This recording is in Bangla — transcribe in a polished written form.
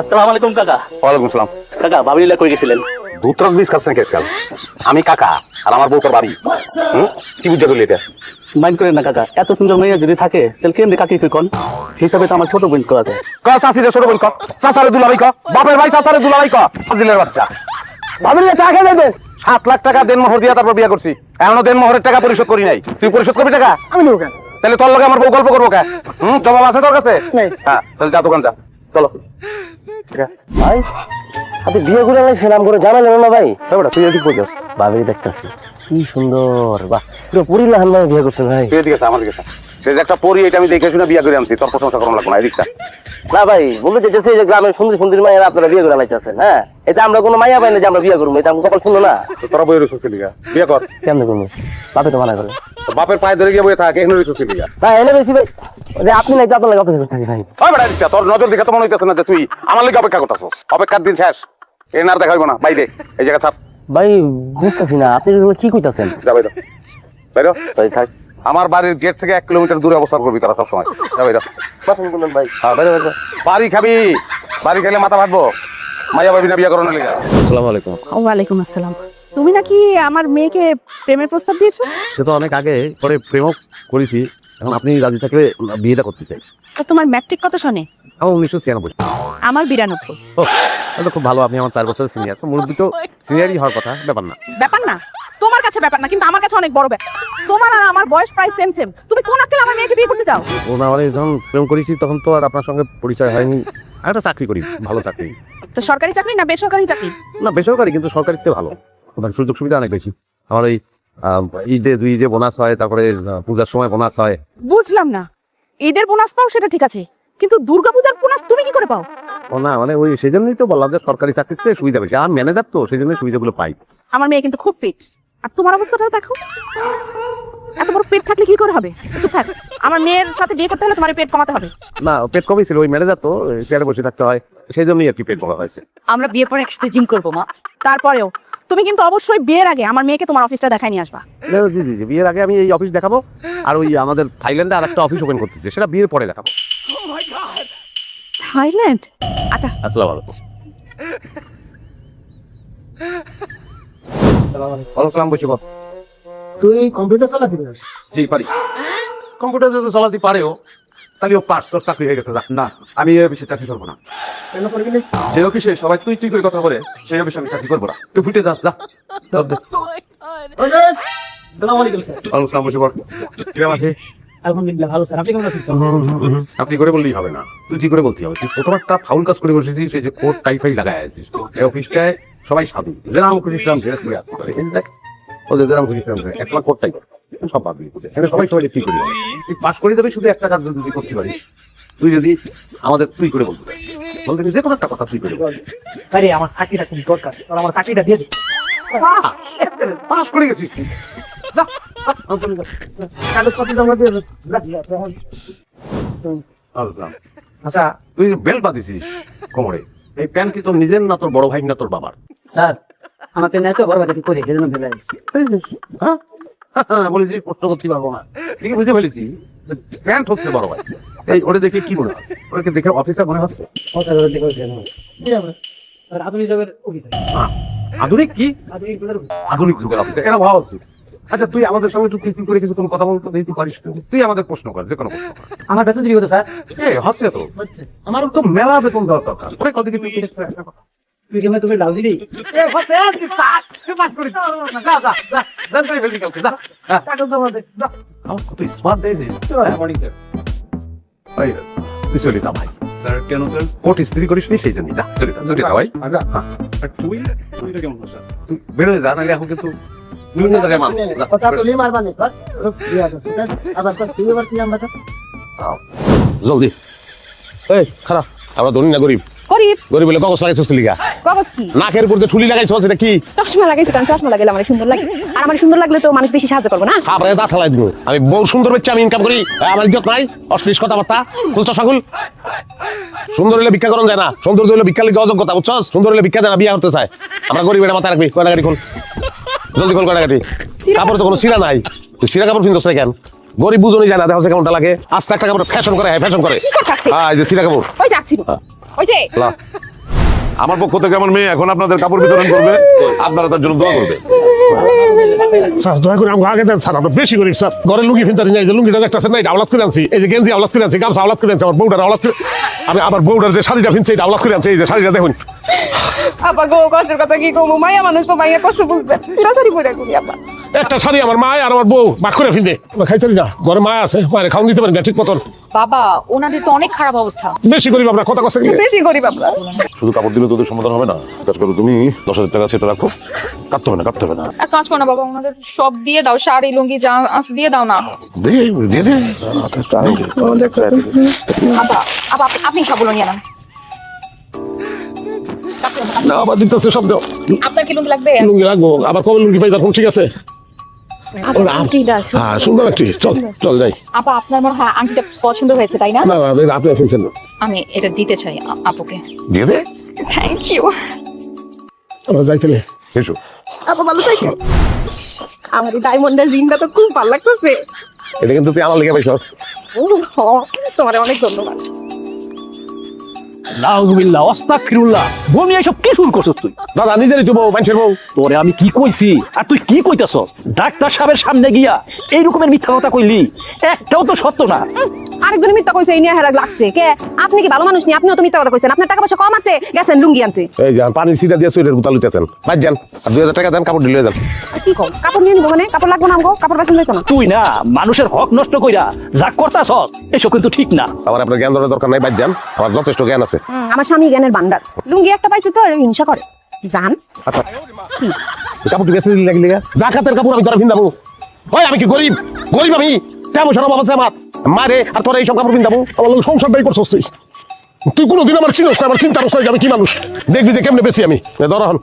আসসালামু আলাইকুম কাকা। ওয়ালাইকুম আসসালাম। কাকা ভাবিলা কই গেছিলেন? দুধরক বীজ খাচ্ছেন কে কাল? আমি কাকা আর আমার বউ তোর ভাবি। কি বুঝতে করলি এটা? মাইন্ড করেন না কাকা, এত সুন্দর মেয়ে যদি থাকে তাহলে কেমনি কাকি কই কোন হিসাবে তো আমার ছোট বোন করা যায়। ক চাষিরে ছোট বোন ক, চাচারে দুলাভাই ক, বাপের ভাই চাচারে দুলাভাই ক, ফাজিলের বাচ্চা। ভাবিলে চা খেয়ে যাবে। 7 লাখ টাকা দেন মোহর দিয়া তারপর বিয়া করছি, এখনো দেন মোহরের টাকা পরিশোধ করি নাই। তুই পরিশোধ করবি টাকা? আমি নেব কেন? তাহলে তোর লগে আমার বউ গল্প করবো কে? জবাব আছে তোর কাছে? হ্যাঁ, তাহলে যা দোকান যা, চলো। ভাই আপনি বিয়ে করে আমি সেলাম করে জানালেন না ভাই? তুই এদিকে বলছিস? ভাবি দেখতেছি কি সুন্দর, বাহ পুরো পুরিল্লা হান্নায় বিয়ে করছেন ভাই। তুই এদিকে আমার দিকে সে যে একটা পরি, এটা আমি দেখে শুনে বিয়া করে আনছি, তোর প্রশংসা করা লাগবে না। এদিকটা না ভাই, বলতে চাইতেছি যে গ্রামের সুন্দর সুন্দর মায়েরা আপনারা বিয়ে করে আনাইতেছেন। হ্যাঁ, এটা আমরা কোনো মাইয়া পাই না যে আমরা বিয়ে করবো, এটা আমার কপাল শুনো না। তোরা বই রয়েছিস লিগা বিয়া কর। কেমন করবো? বাপে তো মানা করে। বাপের পায়ে ধরে গিয়ে বই থাকে, এখানে রয়েছিস লিগা। ভাই এনে বেশি ভাই, যে আপনি নাই তো আপনার লাগে অপেক্ষা থাকি ভাই। ওই বেটা দিচ্ছা, তোর নজর দেখে তো মনে হইতেছে না যে তুই আমার লিগে অপেক্ষা করতেছস। অপেক্ষার দিন শেষ, এর আর দেখা হইব না। বাইরে এই জায়গা ছাপ। ভাই বুঝতেছি না আপনি কি কইতাছেন। যা বাইরে বাইরে ভাই থাক, আমার বাড়ির গেট থেকে 1 কিলোমিটার দূরে অবস্থান করবি তোরা সবসময়। যা বাইরে পছন্দ করলেন ভাই। হ্যাঁ বাইরে বাইরে। বাড়ি খাবি, বাড়ি খেলে মাথা ভাটবো। মাইয়া ভাবি না বিয়া করানোর লিগা। আসসালামু আলাইকুম। ওয়ালাইকুম আসসালাম। তুমি নাকি আমার মেয়েকে প্রেমের প্রস্তাব দিয়েছো? সে তো অনেক আগে পরে প্রেমও করেছি, এখন আপনি রাজি থাকলে বিয়েটা করতে চাই। তো তোমার ম্যাট্রিক কত সনে? আমার 1996। আমার 92। ও তাহলে খুব ভালো, আপনি আমার 4 বছরের সিনিয়র, তো মুরব্বী তো সিনিয়রই হওয়ার কথা, ব্যাপার না। ব্যাপার না, তোমার কাছে ব্যাপার না, কিন্তু আমার কাছে অনেক বড় ব্যাপার। তোমার আর আমার বয়স প্রায় সেম সেম, তুমি কোন আক্কেলে আমার মেয়েকে বিয়ে করতে চাও? ও না, মানে যখন প্রেম করেছি তখন তো আর আপনার সঙ্গে পরিচয় হয়নি। আর একটা চাকরি করি, ভালো চাকরি। তো সরকারি চাকরি না বেসরকারি চাকরি? না বেসরকারি, কিন্তু সরকারিতে ভালো, ওখানে সুযোগ সুবিধা অনেক বেশি। আমার ওই ঈদে বোনাস হয়, তারপরে পূজার সময় বোনাস হয়। বুঝলাম না, ঈদের বোনাস পাও সেটা ঠিক আছে, কিন্তু দুর্গাপূজার বোনাস তুমি কি করে পাও? ও না, মানে ওই সেই জন্যই তো বললাম যে সরকারি চাকরিতে সুবিধা বেশি, আর ম্যানেজার তো সেই জন্য সুবিধাগুলো পাই। আমার মেয়ে কিন্তু খুব ফিট, আর তোমার অবস্থাটা দেখো। এত বড় পেট থাকলে কি করে হবে? চুপ থাক, আমার মেয়ের সাথে বিয়ে করতে হলে তোমার এই পেট কমাতে হবে। না পেট কমই ছিল, ওই ম্যানেজার তো চেয়ারে বসে থাকতে হয়, সেই জন্যই আর কি পেট কমা হয়েছে। আমরা বিয়ের পর একসাথে জিম করবো মা। তারপরেও তুমি কিন্তু অবশ্যই বিয়ের আগে আমার মেয়েকে তোমার অফিসটা দেখায় নিয়ে আসবা। জি জি জি, বিয়ের আগে আমি এই অফিস দেখাবো, আর ওই আমাদের থাইল্যান্ডে আর একটা অফিস ওপেন করতেছে, সেটা বিয়ের পরে দেখাবো। থাইল্যান্ড? আচ্ছা। আসসালামু আলাইকুম। ওয়ালাইকুম বসে বল। তুই কম্পিউটার চালাতে পারিস? জি পারি। কম্পিউটার যদি চালাতে পারেও তাহলে ও পাস, তোর চাকরি হয়ে গেছে। না আমি এই অফিসে চাকরি করবো না। কেন করবি না? যে অফিসে সবাই তুই তুই করে কথা বলে, সেই অফিসে আমি চাকরি করবো না। তুই ফুটে যা যা। আসসালামু আলাইকুম স্যার। ওয়ালাইকুম বসে বল। কিরকম আছিস? আলহামদুলিল্লাহ ভালো স্যার, আপনি কেমন আছেন স্যার? আপনি করে বললেই হবে না, তুই কি করে বলতে হবে। তুই প্রথম একটা ফাউল কাজ করে বসেছিস, সেই যে কোট টাইফাই লাগায় আসিস। এই অফিসটায় সবাই সাধু, রামকৃষ্ণ ইসলাম ড্রেস করে আসতে পারে, এই দেখ ওদের রামকৃষ্ণ ইসলাম একসময় কোট টাই করে, সব বাদ দিয়েছে। এখানে সবাই সবাই কি করি, তুই পাস করে যাবি শুধু একটা কাজ যদি করতে পারিস। তুই যদি আমাদের তুই করে বলতে পারিস, বলতে যে কোনো একটা কথা তুই করে বল। আরে আমার চাকরিটা খুব দরকার, আর আমার চাকরিটা দিয়ে দে। পাস করে গেছিস তুই, যা। কাগজপত্র জমা দিয়ে দে। আচ্ছা তুই বেল্ট বাঁধিছিস কোমরে, এই প্যান্ট কি তোর নিজের না তোর বড় ভাই না তোর বাবার? স্যার আমার পেন এত বড় বাড়ি করে সেজন্য ফেলে আসছি। হ্যাঁ বলেছি প্রশ্ন করতে পারবো না, ঠিকই বুঝে ফেলেছি। প্যান্ট হচ্ছে বড় ভাই, এই ওটা দেখে কি মনে হচ্ছে? ওটাকে দেখে অফিসার মনে হচ্ছে? আধুনিক যুগের অফিসার। আধুনিক কি? আধুনিক যুগের আধুনিক যুগের অফিসার, এরা ভাবা উচিত। আচ্ছা তুই আমাদের সঙ্গে একটু কি করে কিছু কোনো কথা বলতে দিই, তুই পারিস? তুই আমাদের প্রশ্ন কর, যে কোনো প্রশ্ন কর। আমার বেতন দিবি কত স্যার? এই হচ্ছে তো, আমার তো মেলা বেতন দেওয়ার দরকার। ওরে কত কি তুই তুই কেমন তুমি লাভ দিবি? কাগজ জমা দে। তুই স্মার্ট দিয়েছিস। Morning sir. তুই চলি তা ভাই। স্যার কেন স্যার? কোট ইস্ত্রি করিস নি সেই জন্য, যা চলি তা ভাই। হ্যাঁ আর তুইটা কেমন স্যার? তুই বেরোয় যা, নাহলে এখন কিন্তু বিভিন্ন জায়গায় মানুষ। কথা তুলি মারবানি স্যার। রোজ কি আছে? আবার তো তুই এবার কি আমরা জলদি এই খারাপ, আমরা ধনী না গরিব? গরিব। গরিব বলে কাগজ লাগাইছিস কি লিগা? কাগজ কি? নাকের উপর ঠুলি লাগাইছিস, এটা কি? চশমা লাগাইছি, কারণ চশমা লাগাইলে আমার সুন্দর লাগে, আর আমার সুন্দর লাগলে তো মানুষ বেশি সাহায্য করবে না। খাবারে দাঁত হালাই দিব। আমি বউ সুন্দর হচ্ছে, আমি ইনকাম করি, আমার ইজ্জত নাই। অশ্লীল কথাবার্তা, খুল চশমা খুল। সুন্দর হলে ভিক্ষা করন যায় না, সুন্দর হলে ভিক্ষা লিখে অযোগ্যতা, বুঝছস? সুন্দর হলে ভিক্ষা দেয় না, বিয়ে করতে চায়। আমরা গরিব, এটা মাথায় রাখবি। কয়টা গাড়ি খোল, জলদি খোল কয়টা গাড়ি। কাপড় তো কোনো সিরা নাই, তুই সিরা কাপড় কিনতেছ কেন? গরিব বুঝুনি জানা, দেখা কেমনটা লাগে। আস্তে একটা কাপড় ফ্যাশন করে, ফ্যাশন করে। হ্যাঁ এই যে সিরা কাপড়। ওই যাচ্ছি। ওই যে লা। আমার পক্ষ থেকে আমার মেয়ে এখন আপনাদের কাপড় বিতরণ করবে, আপনারা তার জন্য দোয়া করবে। স্যার দয়া করে আমাকে আগে দেন স্যার, আমরা বেশি গরিব স্যার। ঘরে লুঙ্গি ফিনতারি নাই, যে লুঙ্গিটা দেখতেছেন না, এটা আওলাদ করে আনছি। এই যে গেঞ্জি আওলাদ করে আনছি, গামছা আওলাদ করে আনছি, আমার বউটার আওলাদ করে, আমি আমার বউটার যে শাড়িটা ফিনছি এটা আওলাদ করে আনছি। এই যে শাড়িটা দেখুন। আপা গো কষ্টের কথা কি কমু, মাইয়া মানুষ তো মাইয়া কষ্ট বুঝবে। চিরাচারি পড়ে করি আপা। একটা শাড়ি আমার মা আর আমার বউ ভাগ করে ফিনতে খাইতারি না। ঘরে মা আছে, মায়ের খাওয়ান দিতে পারি না ঠিক মতন। বাবা ওনাদের তো অনেক খারাপ অবস্থা। বেশি গরিব আমরা, কথা কথা বেশি গরিব আমরা। শুধু কাপড় দিলে তোদের সমাধান হবে না। কাজ করো, তুমি 10,000 টাকা সেটা রাখো, কাটতে হবে না, কাটতে হবে না। এক কাজ করো না বাবা, ওনাদের সব দিয়ে দাও, শাড়ি লুঙ্গি যা আছে দিয়ে দাও না। দিয়ে দে। আপা আপা আপনি সবগুলো নিয়ে নেন। না আবার দিতেছে শব্দ। আপনার কি লুঙ্গি লাগবে? লুঙ্গি রাখবো, আবার কবে লুঙ্গি পাই তখন ঠিক আছে। হ্যাঁ সুন্দর একটি, চল চল যাই। আপা আপনার মনে হয় আংটিটা পছন্দ হয়েছে তাই না? না না আপনি ফিনছেন না, আমি এটা দিতে চাই আপুকে। দিয়ে দে। Thank you. আমরা যাইতেলে এসো। আপা ভালো থাকো। আমার এই ডায়মন্ডের রিংটা তো খুব ভালো লাগতেছে। এটা কিন্তু তুই আমার লেগে পাইছস। তোমার অনেক ধন্যবাদ। নাউজুবিল্লাহ, আস্তাগফিরুল্লাহ। বমি এসব কি শুরু করছস তুই? দাদা নিজেরই তো বউ, মানুষের বউ। তোরে আমি কি কইছি আর তুই কি কইতাছ? ডাক্তার সাহেবের সামনে গিয়া এই রকমের মিথ্যা কথা কইলি, একটাও তো সত্য না। আরেকজন মিথ্যা কইছে, এই নিয়ে হেরাগ লাগছে কে? আপনি কি ভালো মানুষ নি? আপনিও তো মিথ্যা কথা কইছেন। আপনার টাকা পয়সা কম আছে, গেছেন লুঙ্গি আনতে। এই যে পানির সিটা দিয়ে চুলের গুতা লইতেছেন, বাদ যান। আর 2000 টাকা দেন, কাপড় ঢিলে যান। আর কি কম কাপড় নিয়ে নিবো, মানে কাপড় লাগবো না আমগো? কাপড় বেচন যাইতো না? তুই না মানুষের হক নষ্ট কইরা যা করতাছ এসব কিন্তু ঠিক না। আমার আপনার জ্ঞান দেওয়ার দরকার নাই, বাদ যান। আমার যথেষ্ট জ্ঞান আছে। আমার স্বামী জ্ঞানের ভান্ডার। লুঙ্গি একটা পাইছে তো হিংসা করে। জান আচ্ছা কাপড় বেশি লাগলে জাকাতের কাপড় আমি ধরে ভিন্দাবো? ওই আমি কি গরিব? গরিব আমি? তেমন সব আছে আমার মারে, আর তোরা এইসব কাপড় ভিন্দাবো? আমার লোক সংসারটাই করছস তুই। তুই কোনোদিন আমার চিনস না, আমার চিন্তা করছ আমি কি মানুষ। দেখবি যে কেমনে বেশি আমি ধরা হন।